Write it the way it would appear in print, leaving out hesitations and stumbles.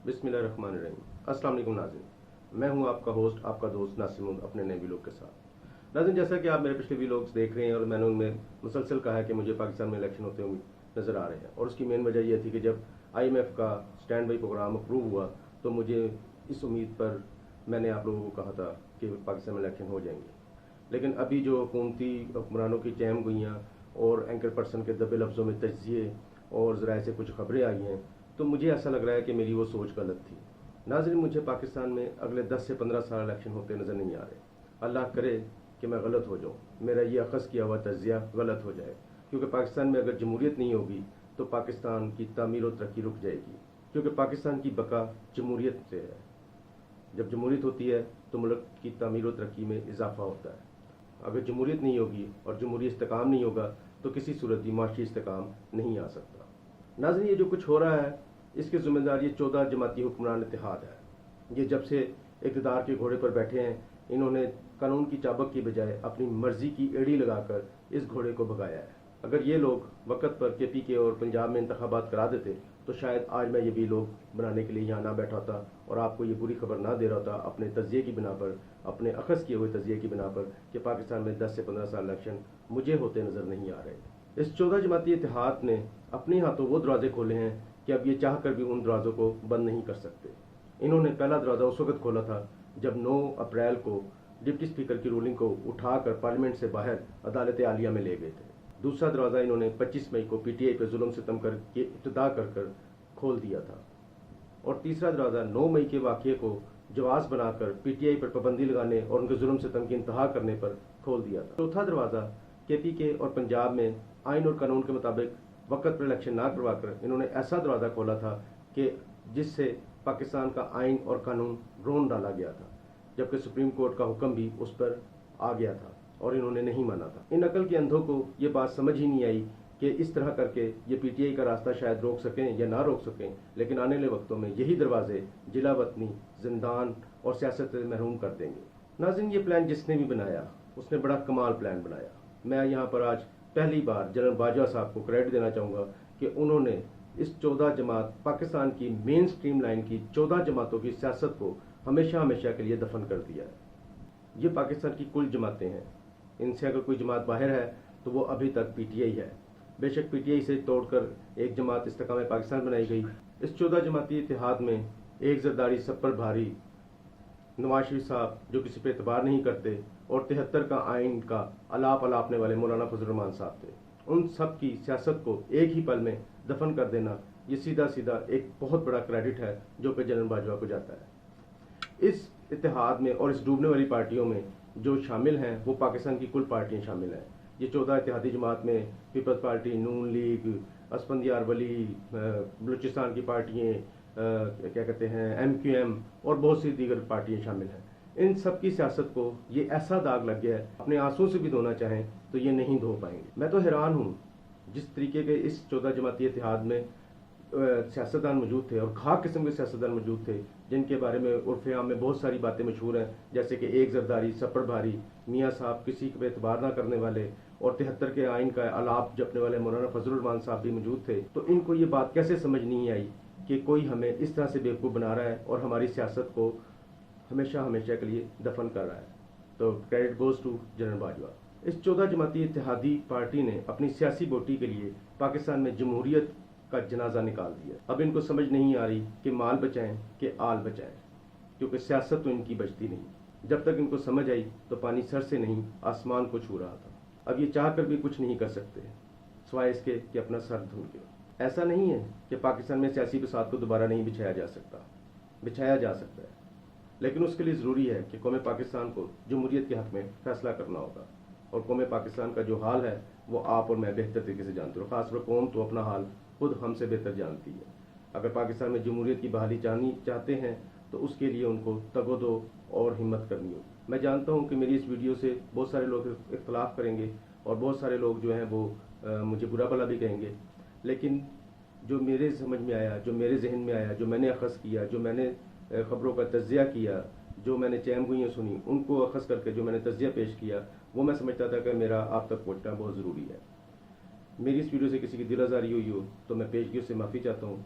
बिस्मिल्लाहिर्रहमानिर्रहीम। अस्सलाम वालेकुम नाज़रीन, मैं हूं आपका होस्ट, आपका दोस्त नासिर मुल्क अपने नए वीलॉग के साथ। नाज़रीन, जैसा कि आप मेरे पिछले वीलॉग्स देख रहे हैं और मैंने उनमें मुसलसल कहा है कि मुझे पाकिस्तान में इलेक्शन होते हुए नज़र आ रहे हैं, और उसकी मेन वजह यह थी कि जब IMF का स्टैंड बाई प्रोग्राम अप्रूव हुआ तो मुझे इस उम्मीद पर मैंने आप लोगों को कहा था कि पाकिस्तान में इलेक्शन हो जाएंगे। लेकिन अभी जो हुकूमती हुक्मरानों की चहम गोइयाँ और एंकर पर्सन के दबे लफ्ज़ों में तज्जिए और ज़राए से कुछ खबरें आई हैं, तो मुझे ऐसा लग रहा है कि मेरी वो सोच गलत थी। नाज़रीन, मुझे पाकिस्तान में अगले 10 से 15 साल इलेक्शन होते नज़र नहीं आ रहे। अल्लाह करे कि मैं गलत हो जाऊँ, मेरा ये अखज़ किया हुआ तज्जिया गलत हो जाए, क्योंकि पाकिस्तान में अगर जमहूरियत नहीं होगी तो पाकिस्तान की तामीर और तरक्की रुक जाएगी, क्योंकि पाकिस्तान की बका जमहूरियत से है। जब जमहूरियत होती है तो मुल्क की तामीर और तरक्की में इजाफा होता है। अगर जमहूरियत नहीं होगी और जमहूरी इस्तेकाम नहीं होगा तो किसी सूरत भी माशी इस्तेकाम नहीं आ सकता। नाज़रीन, ये जो कुछ हो रहा है इसके ज़िम्मेदार ये 14 जमाती हुक्मरान इत्तेहाद है। ये जब से इक़्तिदार के घोड़े पर बैठे हैं, इन्होंने कानून की चाबक की बजाय अपनी मर्जी की एड़ी लगाकर इस घोड़े को भगाया है। अगर ये लोग वक़्त पर KPK और पंजाब में इंतखाबात करा देते तो शायद आज मैं ये भी लोग बनाने के लिए यहाँ ना बैठा होता और आपको ये बुरी खबर ना दे रहा होता अपने तज्जिए की बिना पर, अपने अखज़ किए हुए तज्जिए की बिना पर कि पाकिस्तान में 10 से 15 साल इलेक्शन मुझे होते नज़र नहीं आ रहे। इस 14 जमाती इत्तेहाद ने अपने हाथों वो दरवाजे खोले हैं कि अब ये चाह कर भी उन दरवाज़ों को बंद नहीं कर सकते। इन्होंने पहला दरवाज़ा उस वक्त खोला था जब 9 अप्रैल को डिप्टी स्पीकर की रूलिंग को उठाकर पार्लियामेंट से बाहर अदालत आलिया में ले गए थे। दूसरा दरवाज़ा इन्होंने 25 मई को PTI पर जुल्म सितम करके इब्तिदा कर खोल दिया था, और तीसरा दरवाज़ा 9 मई के वाक़ये को जवाज़ बनाकर PTI पर पाबंदी लगाने और उनके जुल्म सितम की इंतहा करने पर खोल दिया था। चौथा दरवाज़ा KPK और पंजाब में आइन और कानून के मुताबिक वक़्त पर इलेक्शन ना करवा कर इन्होंने ऐसा दरवाज़ा खोला था कि जिससे पाकिस्तान का आइन और कानून रोन डाला गया था, जबकि सुप्रीम कोर्ट का हुक्म भी उस पर आ गया था और इन्होंने नहीं माना था। इन अकल के अंधों को ये बात समझ ही नहीं आई कि इस तरह करके ये PTI का रास्ता शायद रोक सकें या ना रोक सकें, लेकिन आने वाले वक्तों में यही दरवाजे जिला वतनी, जिंदान और सियासत से महरूम कर देंगे। नाज़रीन, ये प्लान जिसने भी बनाया उसने बड़ा कमाल प्लान बनाया। मैं यहाँ पर आज पहली बार जनरल बाजवा साहब को क्रेडिट देना चाहूँगा कि उन्होंने इस 14 जमात पाकिस्तान की मेन स्ट्रीम लाइन की 14 जमातों की सियासत को हमेशा हमेशा के लिए दफन कर दिया है। ये पाकिस्तान की कुल जमातें हैं, इनसे अगर कोई जमात बाहर है तो वो अभी तक PTI है। बेशक PTI से तोड़कर एक जमात इस्तेकाम पाकिस्तान बनाई गई। इस 14 जमाती इत्तेहाद में एक जरदारी सब पर भारी नवाज शरीफ साहब जो किसी पे एतबार नहीं करते, और 73 का आइन का अलाप अलापने वाले मौलाना फजल रहमान साहब थे। उन सब की सियासत को एक ही पल में दफन कर देना, ये सीधा सीधा एक बहुत बड़ा क्रेडिट है जो कि जनरल बाजवा को जाता है। इस इत्तेहाद में और इस डूबने वाली पार्टियों में जो शामिल हैं वो पाकिस्तान की कुल पार्टियां शामिल हैं। ये 14 इत्तेहादी जमात में पीपल्स पार्टी, नून लीग, असफंदियार वली, बलूचिस्तान की पार्टियाँ, क्या कहते हैं MQM और बहुत सी दीगर पार्टियां शामिल हैं। इन सब की सियासत को ये ऐसा दाग लग गया है, अपने आंसू से भी धोना चाहें तो ये नहीं धो पाएंगे। मैं तो हैरान हूँ जिस तरीके के इस 14 जमाती इत्तेहाद में सियासतदान मौजूद थे और खाक किस्म के सियासतदान मौजूद थे, जिनके बारे में उर्फ़ आम में बहुत सारी बातें मशहूर हैं, जैसे कि एक जरदारी सब पर भारी, मियाँ साहब किसी पे एतबार ना करने वाले, और 73 के आइन का अलाप जपने वाले मौलाना फजल रहमान साहब भी मौजूद थे। तो इनको ये बात कैसे समझ नहीं आई कि कोई हमें इस तरह से बेवकूफ़ बना रहा है और हमारी सियासत को हमेशा हमेशा के लिए दफन कर रहा है। तो credit goes to general Bajwa. इस 14 जमाती इत्तेहादी पार्टी ने अपनी सियासी बोटी के लिए पाकिस्तान में जमहूरियत का जनाजा निकाल दिया। अब इनको समझ नहीं आ रही कि माल बचाएं कि आल बचाएं, क्योंकि सियासत तो इनकी बचती नहीं। जब तक इनको समझ आई तो पानी सर से नहीं आसमान को छू रहा था। अब ये चाह कर भी कुछ नहीं कर सकते सिवाय इसके कि अपना सर धुन के। ऐसा नहीं है कि पाकिस्तान में सियासी फसाद को दोबारा नहीं बिछाया जा सकता, बिछाया जा सकता है, लेकिन उसके लिए ज़रूरी है कि कौम पाकिस्तान को जमहूरियत के हक़ में फ़ैसला करना होगा। और कौम पाकिस्तान का जो हाल है वो आप और मैं बेहतर तरीके से जानते हो। ख़ासतौर पर कौम तो अपना हाल खुद हमसे बेहतर जानती है। अगर पाकिस्तान में जमहूरियत की बहाली चाहते हैं तो उसके लिए उनको तगोदो और हिम्मत करनी होगी। मैं जानता हूँ कि मेरी इस वीडियो से बहुत सारे लोग इख्तलाफ करेंगे और बहुत सारे लोग जो हैं वो मुझे बुरा भला भी कहेंगे, लेकिन जो मेरे समझ में आया, जो मेरे जहन में आया, जो मैंने अखज़ किया, जो मैंने ख़बरों का तज्जिया किया, जो मैंने चैमगोइयाँ सुनी, उनको अखज़ करके जो मैंने तज्जिया पेश किया, वो मैं समझता था कि मेरा आप तक पहुँचना बहुत ज़रूरी है। मेरी इस वीडियो से किसी की दिल आज़ारी हुई हो तो मैं पेशगी से माफ़ी चाहता हूँ।